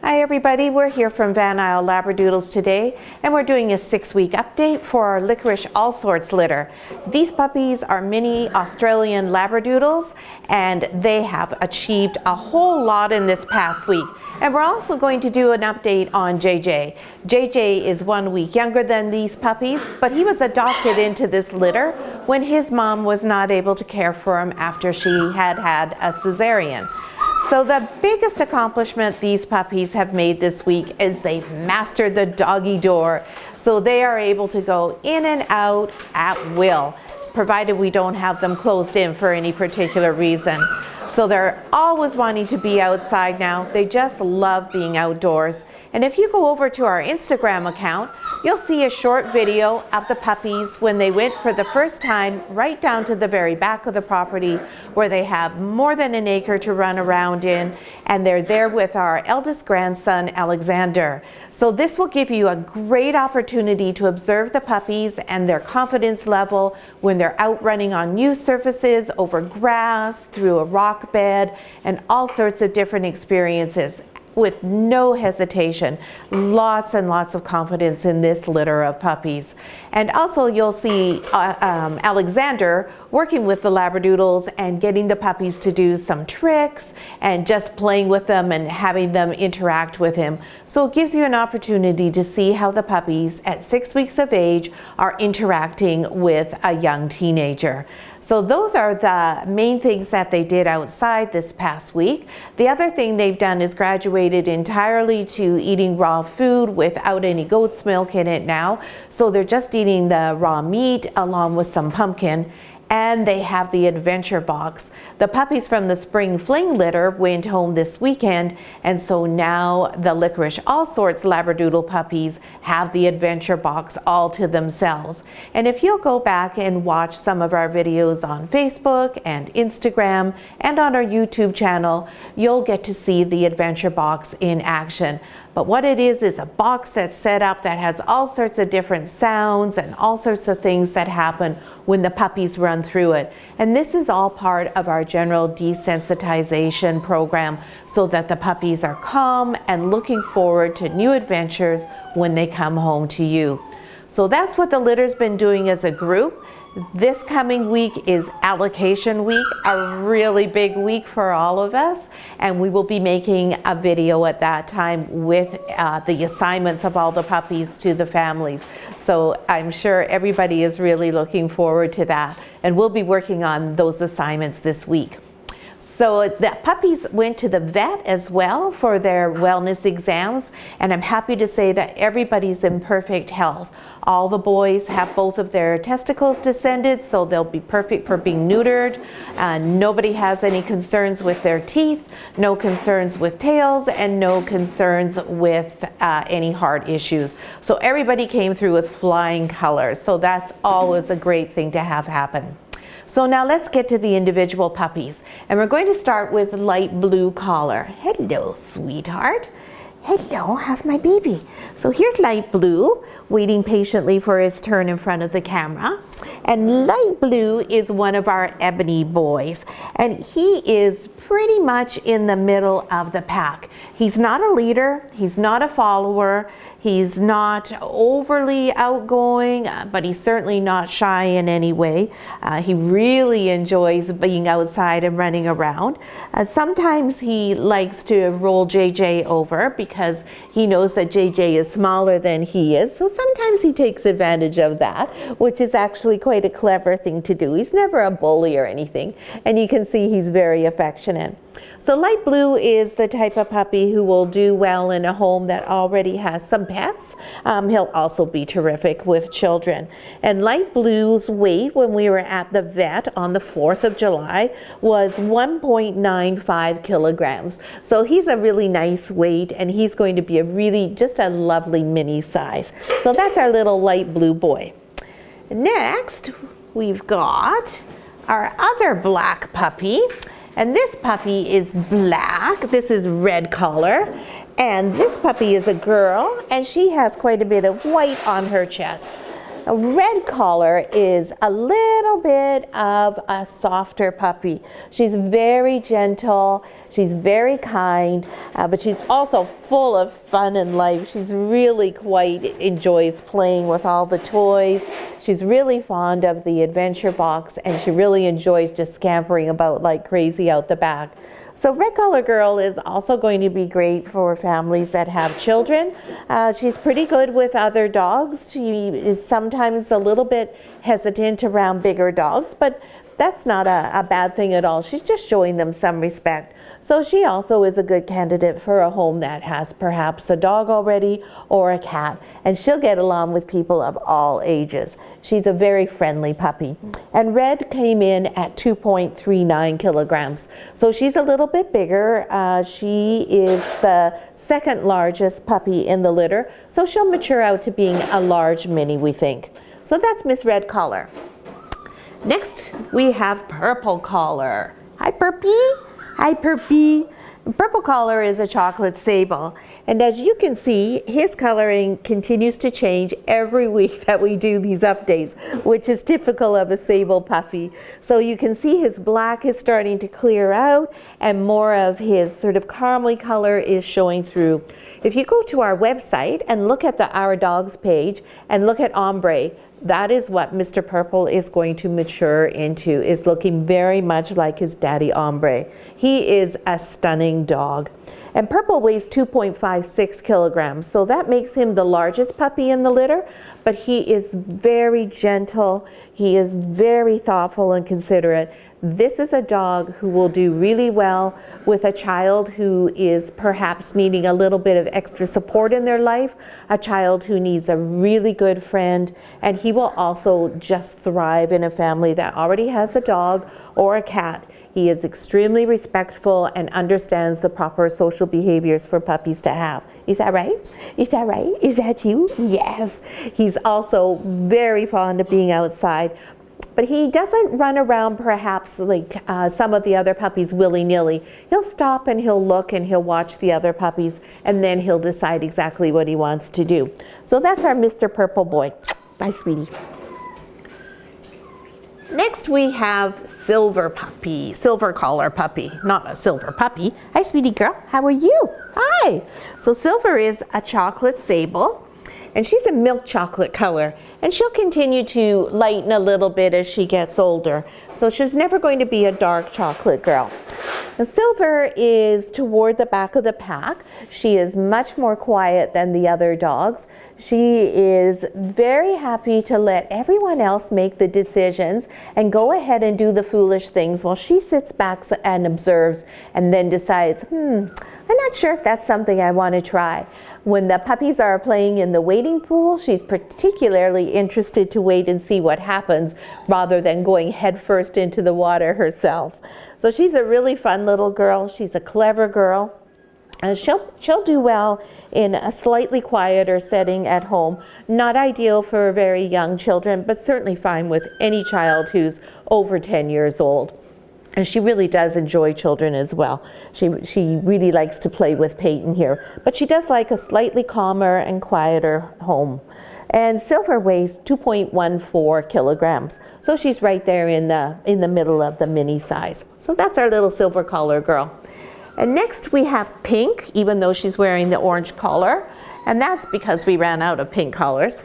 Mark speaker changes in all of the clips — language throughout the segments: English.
Speaker 1: Hi everybody, we're here from Van Isle Labradoodles today, and we're doing a 6-week update for our Licorice Allsorts litter. These puppies are mini Australian Labradoodles, and they have achieved a whole lot in this past week. And we're also going to do an update on JJ. JJ is 1 week younger than these puppies, but he was adopted into this litter when his mom was not able to care for him after she had had a cesarean. So the biggest accomplishment these puppies have made this week is they've mastered the doggy door. So they are able to go in and out at will, provided we don't have them closed in for any particular reason. So they're always wanting to be outside now. They just love being outdoors. And if you go over to our Instagram account, you'll see a short video of the puppies when they went for the first time right down to the very back of the property where they have more than an acre to run around in, and they're there with our eldest grandson, Alexander. So this will give you a great opportunity to observe the puppies and their confidence level when they're out running on new surfaces, over grass, through a rock bed, and all sorts of different experiences. With no hesitation, lots and lots of confidence in this litter of puppies. And also you'll see Alexander working with the Labradoodles and getting the puppies to do some tricks and just playing with them and having them interact with him. So it gives you an opportunity to see how the puppies at 6 weeks of age are interacting with a young teenager. So those are the main things that they did outside this past week. The other thing they've done is graduated entirely to eating raw food without any goat's milk in it now. So they're just eating the raw meat along with some pumpkin. And they have the adventure box. The puppies from the spring fling litter went home this weekend, and so now the Licorice Allsorts Labradoodle puppies have the adventure box all to themselves. And if you'll go back and watch some of our videos on Facebook and Instagram and on our YouTube channel, you'll get to see the adventure box in action. But what it is a box that's set up that has all sorts of different sounds and all sorts of things that happen when the puppies run through it. And this is all part of our general desensitization program so that the puppies are calm and looking forward to new adventures when they come home to you. So that's what the litter's been doing as a group. This coming week is allocation week, a really big week for all of us, and we will be making a video at that time with the assignments of all the puppies to the families. So I'm sure everybody is really looking forward to that, and we'll be working on those assignments this week. So the puppies went to the vet as well for their wellness exams, and I'm happy to say that everybody's in perfect health. All the boys have both of their testicles descended, so they'll be perfect for being neutered. Nobody has any concerns with their teeth, no concerns with tails, and no concerns with any heart issues. So everybody came through with flying colors, so that's always a great thing to have happen. So now let's get to the individual puppies. And we're going to start with light blue collar. Hello, sweetheart. Hello, how's my baby? So here's light blue, waiting patiently for his turn in front of the camera. And light blue is one of our ebony boys. And he is pretty much in the middle of the pack. He's not a leader, he's not a follower, he's not overly outgoing, but he's certainly not shy in any way. He really enjoys being outside and running around. Sometimes he likes to roll JJ over because he knows that JJ is smaller than he is, so sometimes he takes advantage of that, which is actually quite a clever thing to do. He's never a bully or anything, and you can see he's very affectionate. So light blue is the type of puppy who will do well in a home that already has some pets. He'll also be terrific with children. And light blue's weight when we were at the vet on the 4th of July was 1.95 kilograms. So he's a really nice weight, and he's going to be just a lovely mini size. So that's our little light blue boy. Next, we've got our other black puppy. And this puppy is black. This is red collar. And this puppy is a girl, and she has quite a bit of white on her chest. A red collar is a little bit of a softer puppy. She's very gentle, she's very kind, but she's also full of fun and life. She's really quite enjoys playing with all the toys. She's really fond of the adventure box, and she really enjoys just scampering about like crazy out the back. So Red Collar Girl is also going to be great for families that have children. She's pretty good with other dogs. She is sometimes a little bit hesitant around bigger dogs, but that's not a bad thing at all. She's just showing them some respect. So she also is a good candidate for a home that has perhaps a dog already or a cat, and she'll get along with people of all ages. She's a very friendly puppy. And Red came in at 2.39 kilograms. So she's a little bit bigger. She is the second largest puppy in the litter, so she'll mature out to being a large mini, we think. So that's Miss Red Collar. Next, we have Purple Collar. Hi, Purpy. Hi, Purpy. Purple Collar is a chocolate sable. And as you can see, his coloring continues to change every week that we do these updates, which is typical of a sable puppy. So you can see his black is starting to clear out, and more of his sort of caramely color is showing through. If you go to our website and look at the Our Dogs page and look at Ombre, that is what Mr. Purple is going to mature into, is looking very much like his daddy Ombre. He is a stunning dog. And Purple weighs 2.56 kilograms, so that makes him the largest puppy in the litter, but he is very gentle, he is very thoughtful and considerate. This is a dog who will do really well with a child who is perhaps needing a little bit of extra support in their life, a child who needs a really good friend, and he will also just thrive in a family that already has a dog or a cat. He is extremely respectful and understands the proper social behaviors for puppies to have. Is that right? Is that right? Is that you? Yes. He's also very fond of being outside, but he doesn't run around perhaps like some of the other puppies willy-nilly. He'll stop and he'll look and he'll watch the other puppies, and then he'll decide exactly what he wants to do. So that's our Mr. Purple Boy. Bye, sweetie. Next we have Silver Collar Puppy, not a silver puppy. Hi, sweetie girl, how are you? Hi. So Silver is a chocolate sable, and she's a milk chocolate color, and she'll continue to lighten a little bit as she gets older. So she's never going to be a dark chocolate girl. Now, Silver is toward the back of the pack. She is much more quiet than the other dogs. She is very happy to let everyone else make the decisions and go ahead and do the foolish things while she sits back and observes and then decides, I'm not sure if that's something I want to try. When the puppies are playing in the wading pool, she's particularly interested to wait and see what happens rather than going headfirst into the water herself. So she's a really fun little girl. She's a clever girl. And she'll do well in a slightly quieter setting at home. Not ideal for very young children, but certainly fine with any child who's over 10 years old. And she really does enjoy children as well. She really likes to play with Peyton here. But she does like a slightly calmer and quieter home. And Silver weighs 2.14 kilograms. So she's right there in the middle of the mini size. So that's our little Silver Collar girl. And next we have Pink, even though she's wearing the orange collar. And that's because we ran out of pink collars.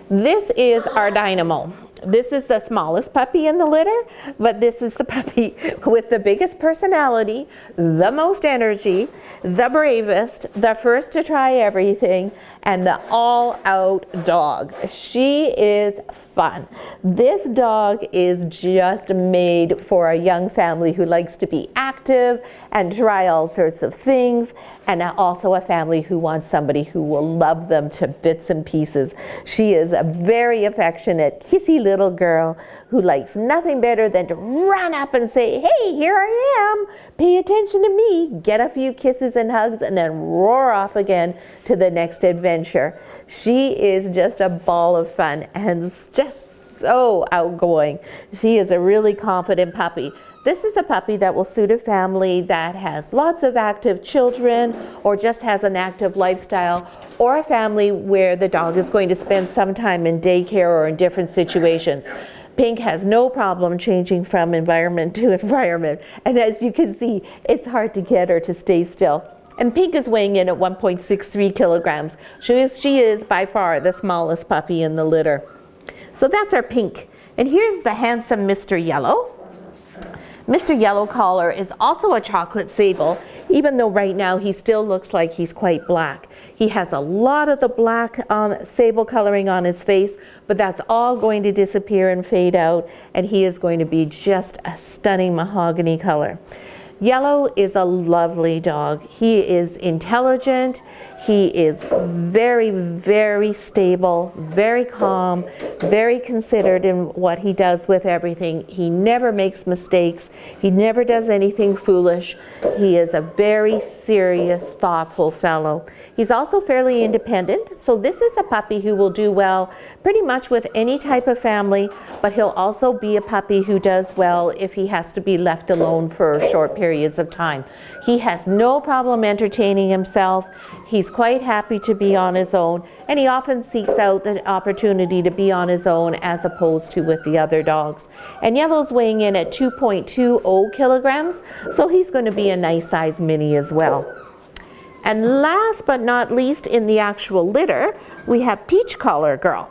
Speaker 1: This is our Dynamo. This is the smallest puppy in the litter, but this is the puppy with the biggest personality, the most energy, the bravest, the first to try everything, and the all-out dog. She is fun. This dog is just made for a young family who likes to be active and try all sorts of things, and also a family who wants somebody who will love them to bits and pieces. She is a very affectionate, kissy little girl who likes nothing better than to run up and say, hey, here I am, pay attention to me, get a few kisses and hugs, and then roar off again to the next adventure. She is just a ball of fun and just so outgoing. She is a really confident puppy. This is a puppy that will suit a family that has lots of active children or just has an active lifestyle, or a family where the dog is going to spend some time in daycare or in different situations. Pink has no problem changing from environment to environment, and as you can see, it's hard to get her to stay still. And Pink is weighing in at 1.63 kilograms. She is by far the smallest puppy in the litter. So that's our Pink. And here's the handsome Mr. Yellow. Mr. Yellow Collar is also a chocolate sable, even though right now he still looks like he's quite black. He has a lot of the black sable coloring on his face, but that's all going to disappear and fade out, and he is going to be just a stunning mahogany color. Yellow is a lovely dog. He is intelligent. He is very, very stable, very calm, very considered in what he does with everything. He never makes mistakes. He never does anything foolish. He is a very serious, thoughtful fellow. He's also fairly independent, so this is a puppy who will do well pretty much with any type of family, but he'll also be a puppy who does well if he has to be left alone for short periods of time. He has no problem entertaining himself. He's quite happy to be on his own, and he often seeks out the opportunity to be on his own as opposed to with the other dogs. And Yellow's weighing in at 2.20 kilograms, so he's going to be a nice size mini as well. And last but not least in the actual litter, we have Peach Collar Girl.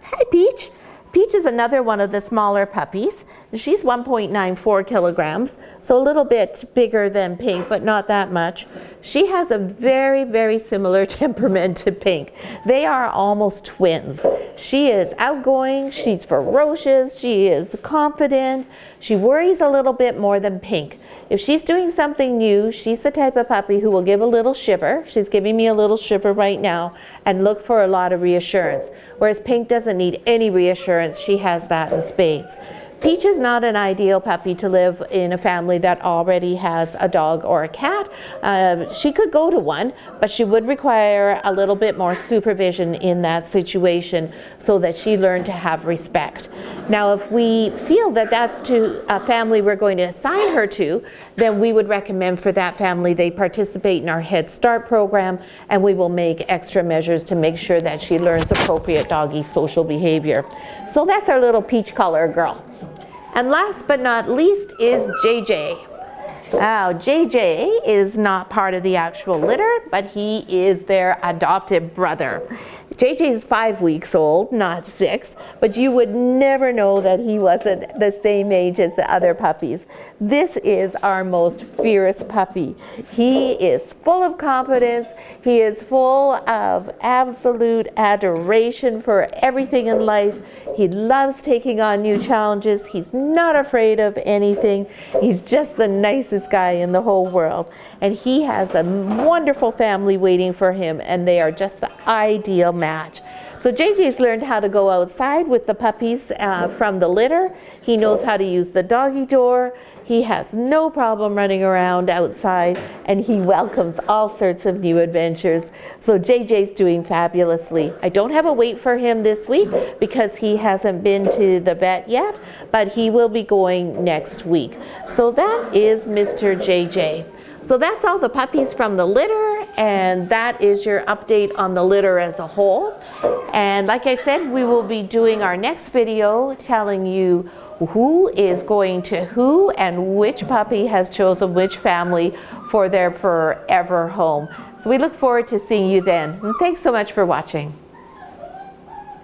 Speaker 1: Hi, Peach. Peach is another one of the smaller puppies. She's 1.94 kilograms, so a little bit bigger than Pink, but not that much. She has a very, very similar temperament to Pink. They are almost twins. She is outgoing, she's ferocious, she is confident. She worries a little bit more than Pink. If she's doing something new, she's the type of puppy who will give a little shiver. She's giving me a little shiver right now and look for a lot of reassurance. Whereas Pink doesn't need any reassurance. She has that in spades. Peach is not an ideal puppy to live in a family that already has a dog or a cat. She could go to one, but she would require a little bit more supervision in that situation so that she learned to have respect. Now, if we feel that that's to a family we're going to assign her to, then we would recommend for that family they participate in our Head Start program, and we will make extra measures to make sure that she learns appropriate doggy social behavior. So that's our little Peach Color Girl. And last but not least is JJ. Now, JJ is not part of the actual litter, but he is their adopted brother. JJ is 5 weeks old, not 6, but you would never know that he wasn't the same age as the other puppies. This is our most fierce puppy. He is full of confidence. He is full of absolute adoration for everything in life. He loves taking on new challenges. He's not afraid of anything. He's just the nicest guy in the whole world. And he has a wonderful family waiting for him, and they are just the ideal match. So JJ's learned how to go outside with the puppies from the litter. He knows how to use the doggy door. He has no problem running around outside, and he welcomes all sorts of new adventures. So JJ's doing fabulously. I don't have a weight for him this week because he hasn't been to the vet yet, but he will be going next week. So that is Mr. JJ. So that's all the puppies from the litter, and that is your update on the litter as a whole. And like I said, we will be doing our next video telling you who is going to who and which puppy has chosen which family for their forever home. So we look forward to seeing you then. And thanks so much for watching.